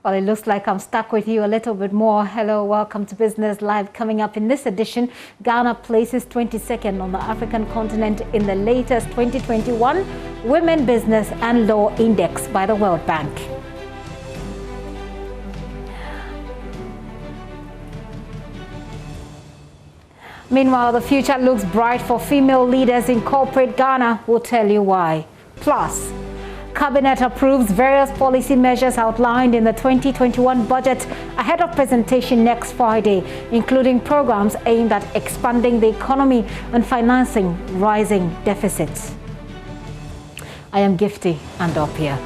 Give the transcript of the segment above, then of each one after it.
Well, it looks like I'm stuck with you a little bit more. Hello, welcome to Business Live. Coming up in this edition, Ghana places 22nd on the African continent in the latest 2021 Women Business and Law Index by the World Bank. Meanwhile, the future looks bright for female leaders in corporate Ghana. We'll tell you why. Plus, Cabinet approves various policy measures outlined in the 2021 budget ahead of presentation next Friday, including programs aimed at expanding the economy and financing rising deficits. I am Gifty Andopia.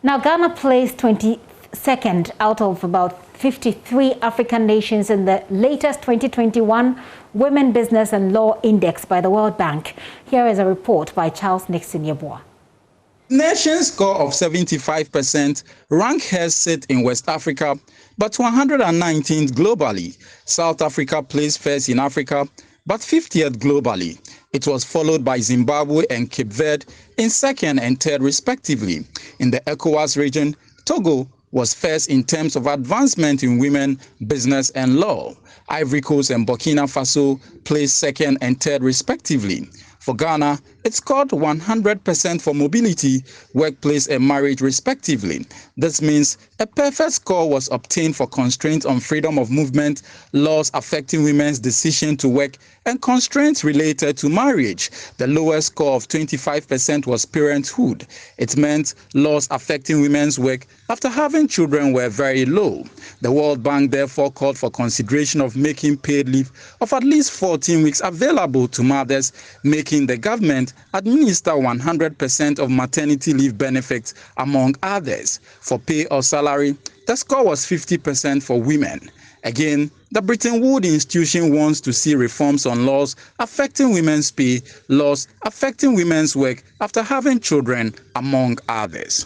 Now, Ghana placed 22nd out of about 53 African nations in the latest 2021 Women Business and Law Index by the World Bank. Here is a report by Charles Nixon Yeboah. Nation's score of 75% rank her sit in West Africa, but 119th globally. South Africa placed first in Africa, but 50th globally. It was followed by Zimbabwe and Cape Verde in second and third respectively. In the ECOWAS region, Togo was first in terms of advancement in women, business and law. Ivory Coast and Burkina Faso placed second and third respectively. For Ghana, it scored 100% for mobility, workplace and marriage respectively. This means a perfect score was obtained for constraints on freedom of movement, laws affecting women's decision to work, and constraints related to marriage. The lowest score of 25% was parenthood. It meant laws affecting women's work after having children were very low. The World Bank therefore called for consideration of making paid leave of at least 14 weeks available to mothers, making the government administer 100% of maternity leave benefits, among others. For pay or salary, the score was 50% for women. Again, the Bretton Woods institution wants to see reforms on laws affecting women's pay, laws affecting women's work after having children, among others.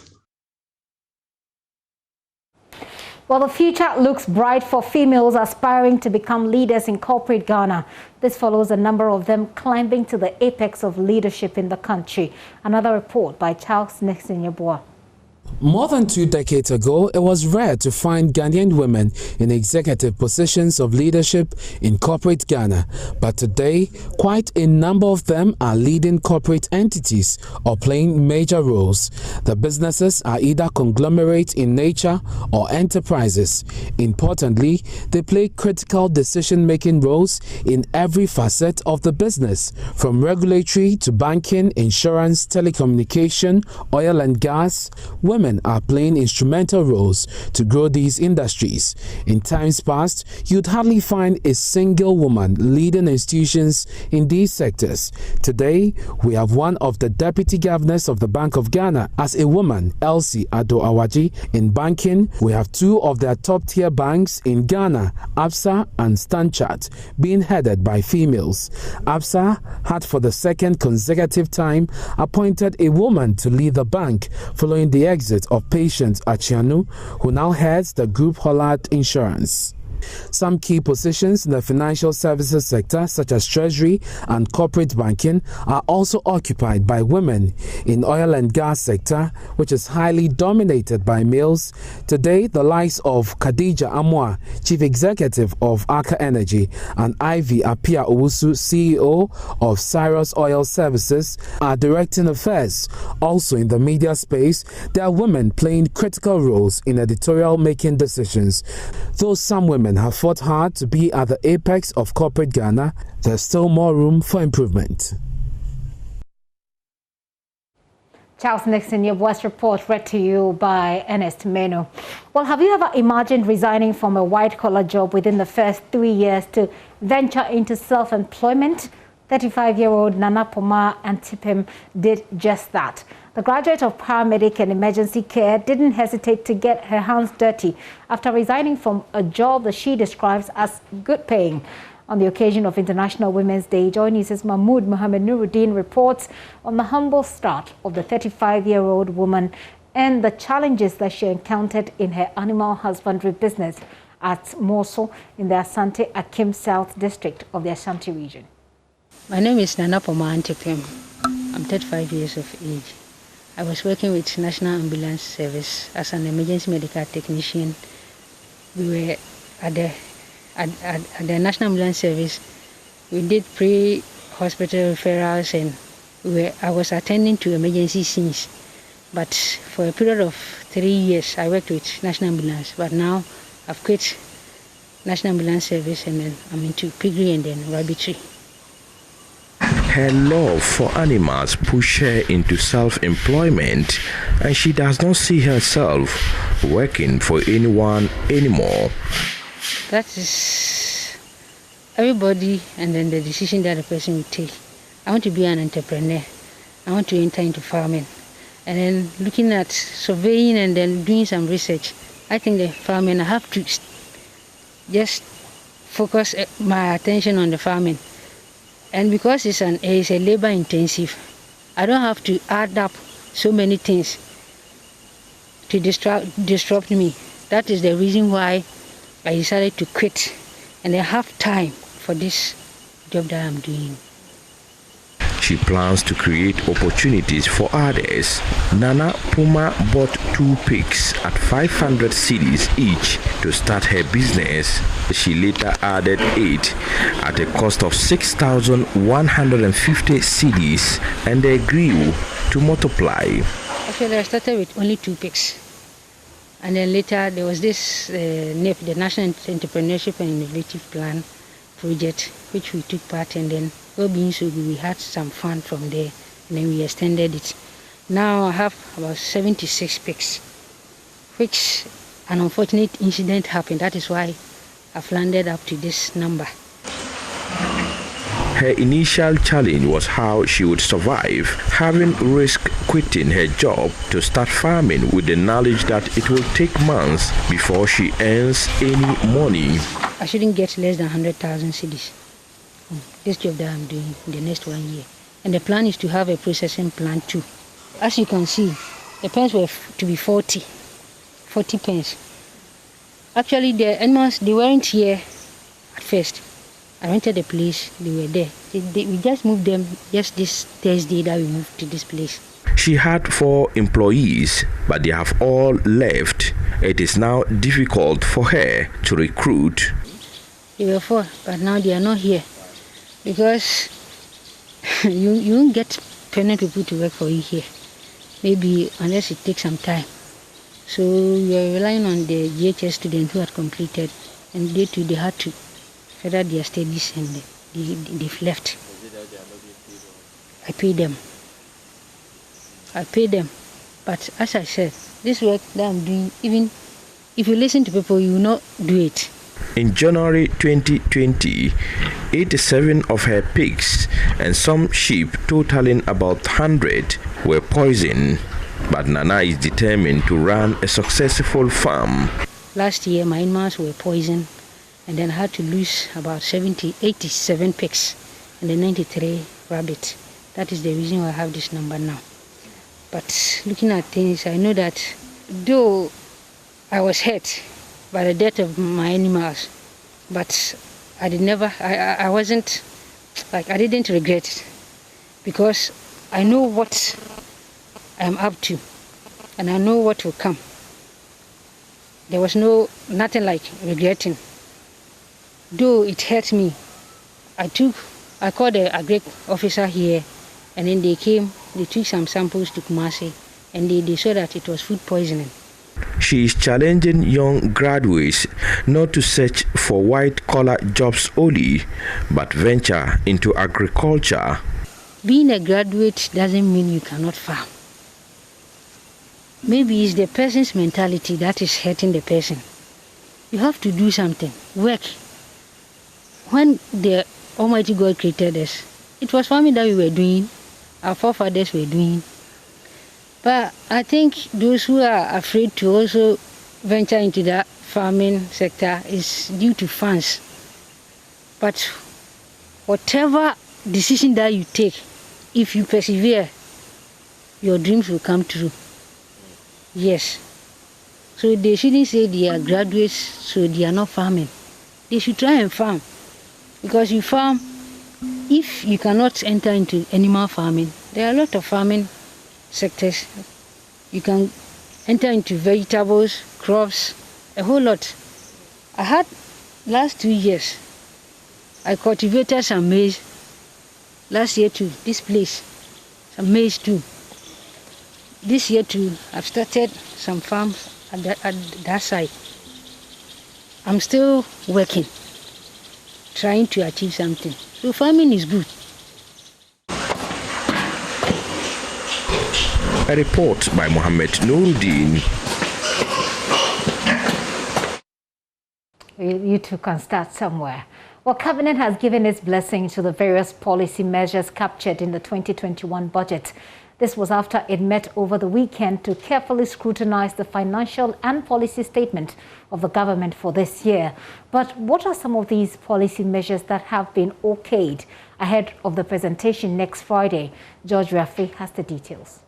Well, the future looks bright for females aspiring to become leaders in corporate Ghana. This follows a number of them climbing to the apex of leadership in the country. Another report by Charles Nixon Yeboah. More than 2 decades ago, it was rare to find Ghanaian women in executive positions of leadership in corporate Ghana. But today, quite a number of them are leading corporate entities or playing major roles. The businesses are either conglomerates in nature or enterprises. Importantly, they play critical decision-making roles in every facet of the business, from regulatory to banking, insurance, telecommunication, oil and gas. Women are playing instrumental roles to grow these industries. In times past, you'd hardly find a single woman leading institutions in these sectors. Today, we have one of the deputy governors of the Bank of Ghana as a woman, Elsie Ado Awaji. In banking, we have 2 of their top-tier banks in Ghana, ABSA and Stanchart, being headed by females. ABSA had for the second consecutive time appointed a woman to lead the bank following the exit of Patience Achianu, who now heads the group Hollard Insurance. Some key positions in the financial services sector, such as treasury and corporate banking, are also occupied by women. In oil and gas sector, which is highly dominated by males, today the likes of Khadija Amwa, Chief Executive of Aker Energy, and Ivy Apia Owusu, CEO of Cyrus Oil Services, are directing affairs. Also in the media space, there are women playing critical roles in editorial making decisions. Though some women have fought hard to be at the apex of corporate Ghana, there's still more room for improvement. Charles Nixon, your voice report read to you by Ernest Meno. Well, have you ever imagined resigning from a white-collar job within the first 3 years to venture into self-employment? 35-year-old Nana Poma Antipim did just that. The graduate of paramedic and emergency care didn't hesitate to get her hands dirty after resigning from a job that she describes as good paying. On the occasion of International Women's Day, JoyNews' Mahmoud Mohamed Nuruddin reports on the humble start of the 35-year-old woman and the challenges that she encountered in her animal husbandry business at Moso in the Asante Akim South district of the Ashanti region. My name is Nana Poma Antipim. I'm 35 years of age. I was working with National Ambulance Service as an emergency medical technician. We were at the National Ambulance Service. We did pre-hospital referrals, and I was attending to emergency scenes. But for a period of 3 years, I worked with National Ambulance. But now I've quit National Ambulance Service, and then I'm into piggery and then rabbitry. Her love for animals pushed her into self-employment, and she does not see herself working for anyone anymore. That is everybody, and then the decision that a person will take. I want to be an entrepreneur. I want to enter into farming. And then looking at surveying and then doing some research, I think the farming, I have to just focus my attention on the farming. And because it's a labor intensive, I don't have to add up so many things to disrupt me. That is the reason why I decided to quit and I have time for this job that I'm doing. She plans to create opportunities for others. Nana Puma bought 2 pigs at 500 cedis each to start her business. She later added 8 at a cost of 6,150 cedis, and they grew to multiply. Actually, I started with only 2 pigs. And then later there was this NEP, the National Entrepreneurship and Innovative Plan project, which we took part, and then well being so we had some fun from there, and then we extended it. Now I have about 76 pigs, which an unfortunate incident happened. That is why I've landed up to this number. Her initial challenge was how she would survive, having risked quitting her job to start farming with the knowledge that it will take months before she earns any money. I shouldn't get less than 100,000 cedis. This job that I'm doing in the next 1 year. And the plan is to have a processing plant too. As you can see, the pens were to be 40 pens. Actually, the animals, they weren't here at first. I rented a place, they were there. We just moved them just this Thursday that we moved to this place. She had 4 employees, but they have all left. It is now difficult for her to recruit. They were 4, but now they are not here. Because you won't get permanent people to work for you here. Maybe unless it takes some time. So we are relying on the GHS students who had completed, and they too, they had to further their studies, and they've left. I pay them. But as I said, this work that I'm doing, even if you listen to people, you will not do it. In January 2020, 87 of her pigs and some sheep totaling about 100 were poisoned. But Nana is determined to run a successful farm. Last year, my animals were poisoned, and then I had to lose about 87 pigs and then 93 rabbits. That is the reason why I have this number now. But looking at things, I know that though I was hurt by the death of my animals, but I didn't regret it, because I know what I'm up to and I know what will come. There was nothing like regretting. Though it hurt me, I called the agric officer here, and then they came, they took some samples to Kumasi, and they saw that it was food poisoning. She is challenging young graduates not to search for white-collar jobs only, but venture into agriculture. Being a graduate doesn't mean you cannot farm. Maybe it's the person's mentality that is hurting the person. You have to do something, work. When the Almighty God created us, it was farming that we were doing, our forefathers were doing. But I think those who are afraid to also venture into that farming sector is due to funds. But whatever decision that you take, if you persevere, your dreams will come true. Yes. So they shouldn't say they are graduates, so they are not farming. They should try and farm. Because you farm, if you cannot enter into animal farming, There are a lot of farming sectors. You can enter into vegetables, crops, a whole lot. I had last 2 years, I cultivated some maize. Last year too, this place, some maize too. This year too, I've started some farms at that side. I'm still working, trying to achieve something. So farming is good. A report by Mohammed Nuruddin. You two can start somewhere. Well, Cabinet has given its blessing to the various policy measures captured in the 2021 budget. This was after it met over the weekend to carefully scrutinize the financial and policy statement of the government for this year. But what are some of these policy measures that have been okayed ahead of the presentation next Friday? George Rafi has the details.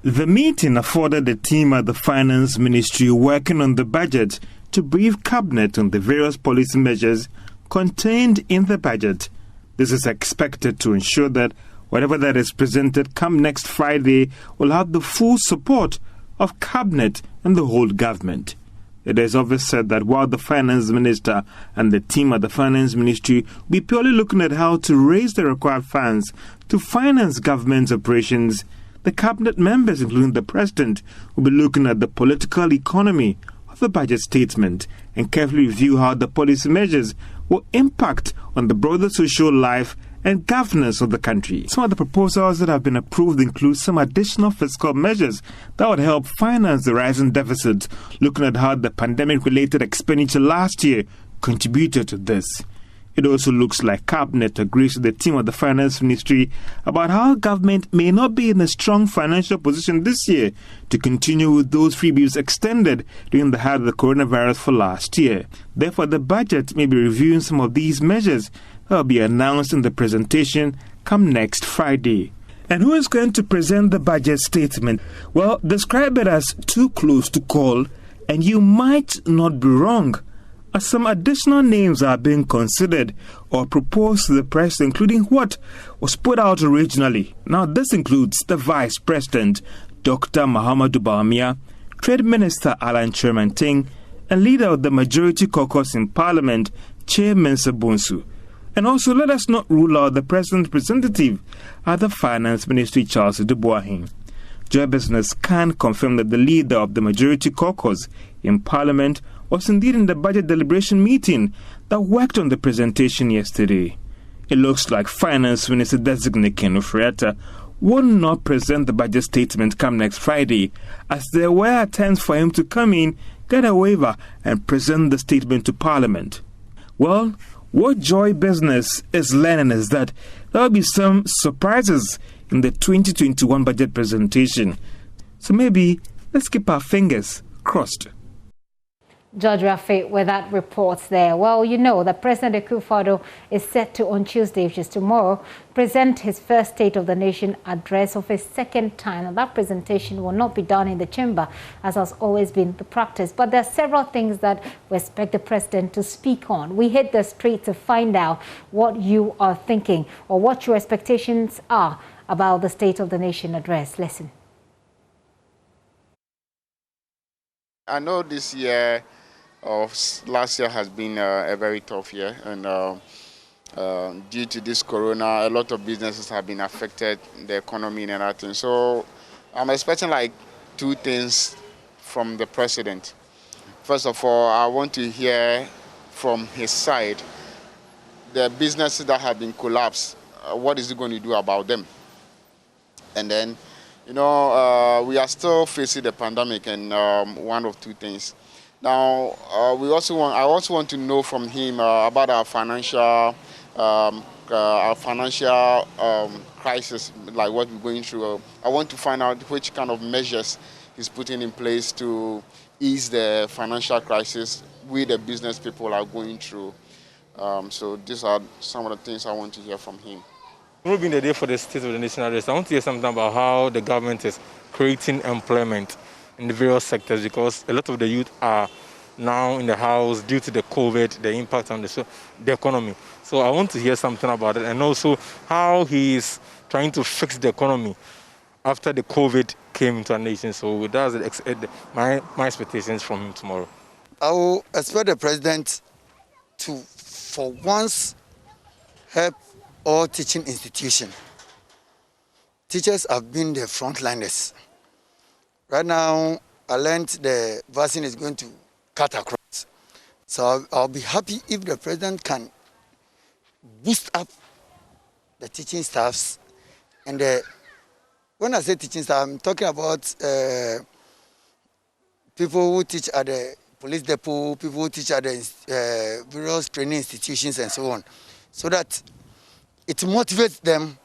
The meeting afforded the team at the Finance Ministry working on the budget to brief Cabinet on the various policy measures contained in the budget. This is expected to ensure that whatever that is presented come next Friday will have the full support of Cabinet and the whole government. It is obvious said that while the Finance Minister and the team at the Finance Ministry will be purely looking at how to raise the required funds to finance government's operations, the Cabinet members, including the President, will be looking at the political economy of the budget statement and carefully review how the policy measures will impact on the broader social life and governance of the country. Some of the proposals that have been approved include some additional fiscal measures that would help finance the rising deficit, looking at how the pandemic-related expenditure last year contributed to this. It also looks like Cabinet agrees with the team of the Finance Ministry about how government may not be in a strong financial position this year to continue with those freebies extended during the height of the coronavirus for last year. Therefore, the budget may be reviewing some of these measures that will be announced in the presentation come next Friday. And who is going to present the budget statement? Well, describe it as too close to call, and you might not be wrong. Some additional names are being considered or proposed to the press, including what was put out originally. Now, this includes the Vice President, Dr. Mahamudu Bawumia, Trade Minister Alan Kyerematen, and Leader of the Majority Caucus in Parliament, Chairman Sabonsu. And also, let us not rule out the President's representative at the Finance Ministry, Charles Dubois. Joy Business can confirm that the Leader of the Majority Caucus in Parliament was indeed in the budget deliberation meeting that worked on the presentation yesterday. It looks like Finance Minister designate Ken Ofori-Atta will not present the budget statement come next Friday, as there were attempts for him to come in, get a waiver, and present the statement to Parliament. Well, what Joy Business is learning is that there will be some surprises in the 2021 budget presentation. So maybe let's keep our fingers crossed. George Rafi with that reports there. Well, you know that President Akufo-Addo is set to, on Tuesday, which is tomorrow, present his first State of the Nation address of his second time. And that presentation will not be done in the chamber, as has always been the practice. But there are several things that we expect the President to speak on. We hit the street to find out what you are thinking or what your expectations are about the State of the Nation address. Listen. I know this year last year has been a very tough year, and due to this corona, a lot of businesses have been affected, the economy and everything. So I'm expecting like two things from the president. First of all, I want to hear from his side the businesses that have been collapsed. What is he going to do about them? And then, you know, we are still facing the pandemic, and one of two things. Now, I also want to know from him about our financial crisis, like what we're going through. I want to find out which kind of measures he's putting in place to ease the financial crisis we, the business people, are going through. So these are some of the things I want to hear from him. Tomorrow being the day for the State of the Nation address, I want to hear something about how the government is creating employment in the various sectors, because a lot of the youth are now in the house due to the COVID, the impact on the economy. So I want to hear something about it, and also how he is trying to fix the economy after the COVID came into our nation. So that's my expectations from him tomorrow. I will expect the president to, for once, help all teaching institutions. Teachers have been the frontliners. Right now, I learned the vaccine is going to cut across. So I'll be happy if the president can boost up the teaching staffs. And when I say teaching staff, I'm talking about people who teach at the police depot, people who teach at the various training institutions and so on, so that it motivates them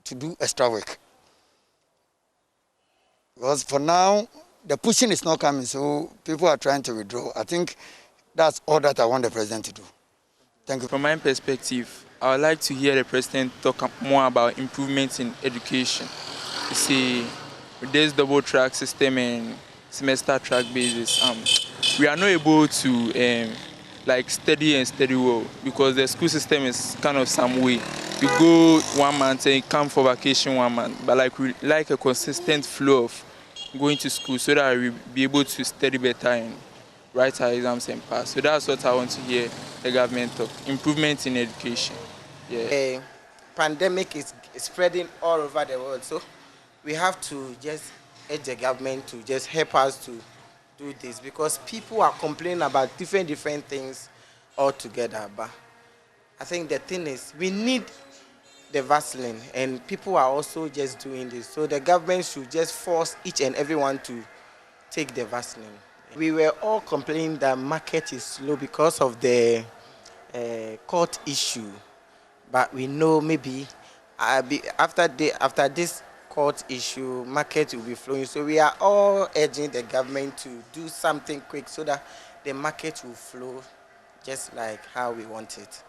to do extra work. Because for now, the pushing is not coming, so people are trying to withdraw. I think that's all that I want the president to do. Thank you. From my perspective, I would like to hear the president talk more about improvements in education. You see, with this double track system and semester track basis, we are not able to study well, because the school system is kind of some way. You go 1 month and come for vacation 1 month, but we like a consistent flow of going to school so that we be able to study better and write our exams and pass. So that's what I want to hear the government talk. Improvement in education. Yeah. A pandemic is spreading all over the world, so we have to just urge the government to just help us to do this, because people are complaining about different things altogether. But I think the thing is, we need the vaccine, and people are also just doing this. So the government should just force each and everyone to take the vaccine. We were all complaining that market is slow because of the court issue, but we know maybe after this court issue, market will be flowing. So we are all urging the government to do something quick so that the market will flow just like how we want it.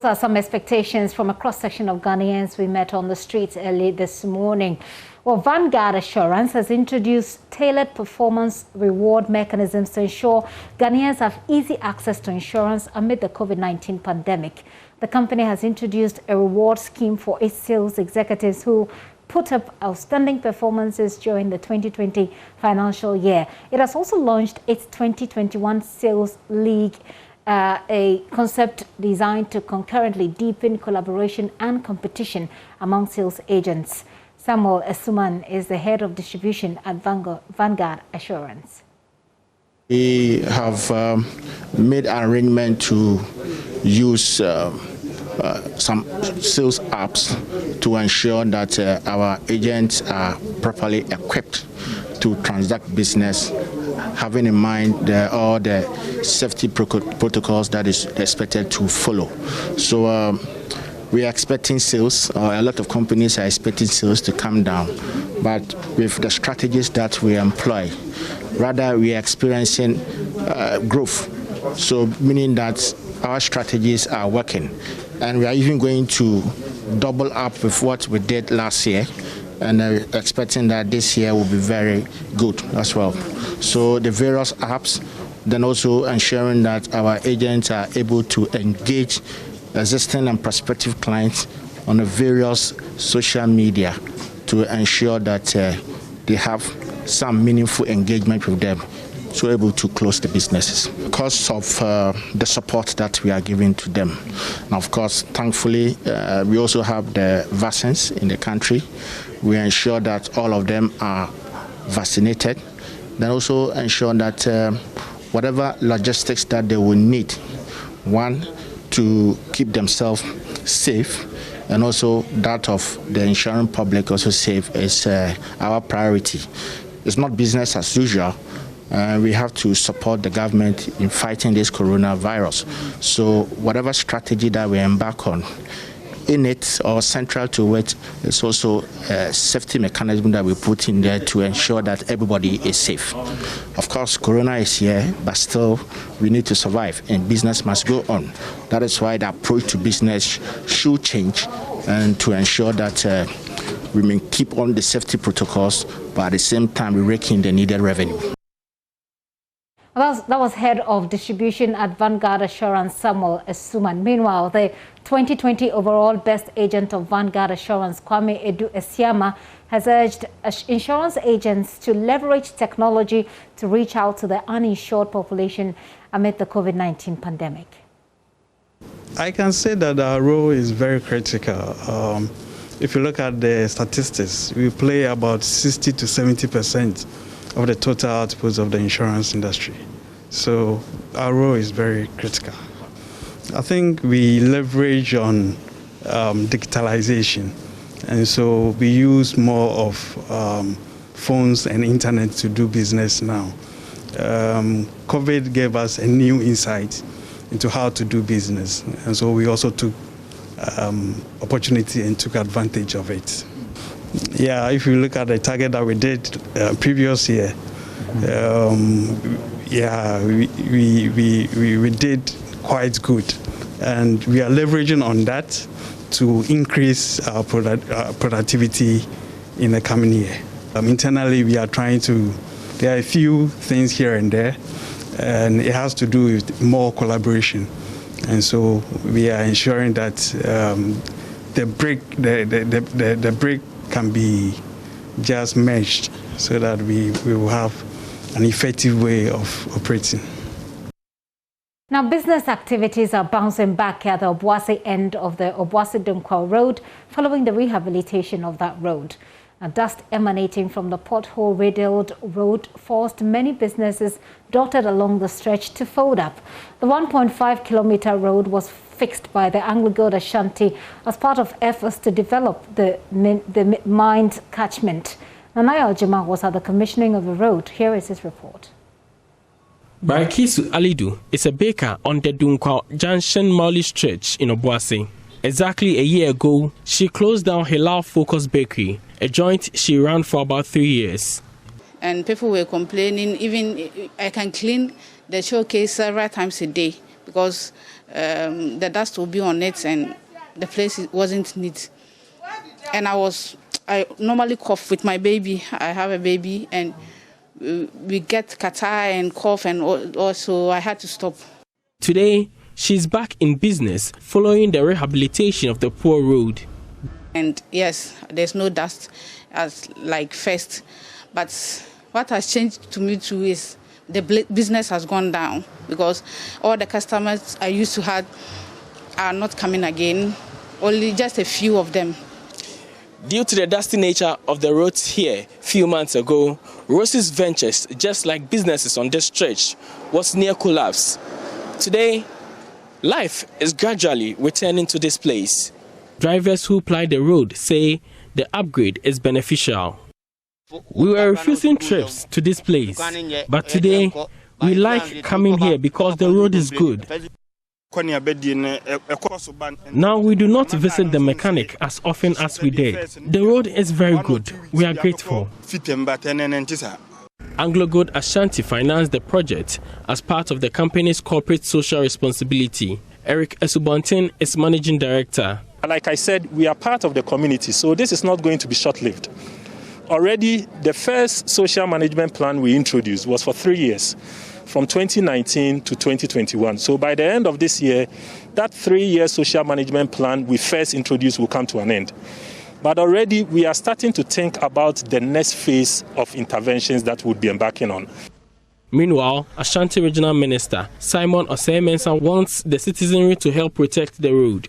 These are some expectations from a cross-section of Ghanaians we met on the streets early this morning. Well, Vanguard Assurance has introduced tailored performance reward mechanisms to ensure Ghanaians have easy access to insurance amid the COVID-19 pandemic. The company has introduced a reward scheme for its sales executives who put up outstanding performances during the 2020 financial year. It has also launched its 2021 Sales League, a concept designed to concurrently deepen collaboration and competition among sales agents. Samuel Esuman is the head of distribution at Vanguard Assurance. We have made an arrangement to use some sales apps to ensure that our agents are properly equipped to transact business, having in mind all the safety protocols that is expected to follow. So we are expecting sales, a lot of companies are expecting sales to come down, but with the strategies that we employ, rather we are experiencing growth. So meaning that our strategies are working, and we are even going to double up with what we did last year, and expecting that this year will be very good as well. So the various apps, then also ensuring that our agents are able to engage existing and prospective clients on the various social media to ensure that they have some meaningful engagement with them, so able to close the businesses because of the support that we are giving to them. And of course, thankfully, we also have the vaccines in the country. We ensure that all of them are vaccinated. Then also ensure that whatever logistics that they will need, one, to keep themselves safe, and also that of the insurance public also safe is our priority. It's not business as usual. We have to support the government in fighting this coronavirus. So whatever strategy that we embark on, in it or central to it is also a safety mechanism that we put in there to ensure that everybody is safe. Of course, corona is here, but still we need to survive and business must go on. That is why the approach to business should change, and to ensure that we may keep on the safety protocols, but at the same time we rake in the needed revenue. That was head of distribution at Vanguard Assurance, Samuel Esuman. Meanwhile, the 2020 overall best agent of Vanguard Assurance, Kwame Edu Esiama, has urged insurance agents to leverage technology to reach out to the uninsured population amid the COVID-19 pandemic. I can say that our role is very critical. If you look at the statistics, we play about 60 to 70% of the total output of the insurance industry. So our role is very critical. I think we leverage on digitalization, and so we use more of phones and internet to do business now. COVID gave us a new insight into how to do business, and so we also took opportunity and took advantage of it. Yeah, if you look at the target that we did previous year, we did quite good, and we are leveraging on that to increase our productivity in the coming year. Internally, we are trying to. There are a few things here and there, and it has to do with more collaboration, and so we are ensuring that the break can be just meshed so that we will have an effective way of operating. Now, business activities are bouncing back at the Obuasi end of the Obuasi-Dunkwa Road following the rehabilitation of that road. Dust emanating from the pothole-riddled road forced many businesses dotted along the stretch to fold up. The 1.5-kilometer road was fixed by the Anglo-Gold Ashanti as part of efforts to develop the mine's catchment. Nanaya Ojima was at the commissioning of the road. Here is his report. Barakisu Alidu is a baker on the Dunkwa Junction Mauli Stretch in Obuasi. Exactly a year ago, she closed down Hilal Focus Bakery, a joint she ran for about 3 years. And people were complaining, even I can clean the showcase several times a day because the dust will be on it and the place wasn't neat. And I normally cough with my baby. I have a baby and we get catarrh and cough, and also I had to stop. Today, she's back in business following the rehabilitation of the poor road. And yes, there's no dust as like first, but what has changed to me too is the business has gone down because all the customers I used to have are not coming again, only just a few of them. Due to the dusty nature of the roads here a few months ago, Rose's Ventures, just like businesses on this stretch, was near collapse. Today, life is gradually returning to this place. Drivers who ply the road say the upgrade is beneficial. We were refusing trips to this place, but today we like coming here because the road is good. Now we do not visit the mechanic as often as we did. The road is very good. We are grateful. Anglo-Gold Ashanti financed the project as part of the company's corporate social responsibility. Eric Esubontin is managing director. Like I said, we are part of the community, so this is not going to be short-lived. Already, the first social management plan we introduced was for 3 years, from 2019 to 2021. So by the end of this year, that 3-year social management plan we first introduced will come to an end. But already we are starting to think about the next phase of interventions that we'll be embarking on. Meanwhile, Ashanti Regional Minister Simon Osei-Mensah wants the citizenry to help protect the road.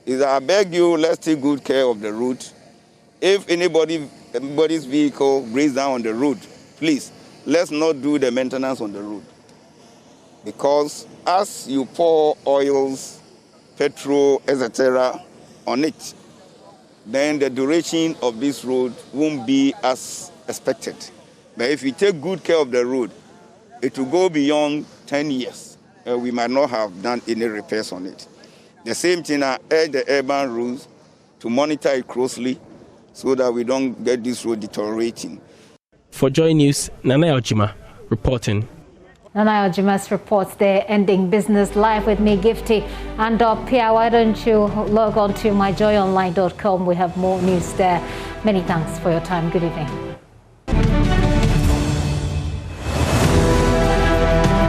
I beg you, let's take good care of the road. If anybody's vehicle breaks down on the road, please, let's not do the maintenance on the road. Because as you pour oils, petrol, etc. on it, then the duration of this road won't be as expected. But if you take good care of the road, it will go beyond 10 years. We might not have done any repairs on it. The same thing, I urge the urban rules to monitor it closely so that we don't get this road deteriorating. For JoyNews, Nanaya Ojima reporting. Nanaya Ojima's reports there, ending business live with me, Gifty. And Pia, why don't you log on to myjoyonline.com? We have more news there. Many thanks for your time. Good evening.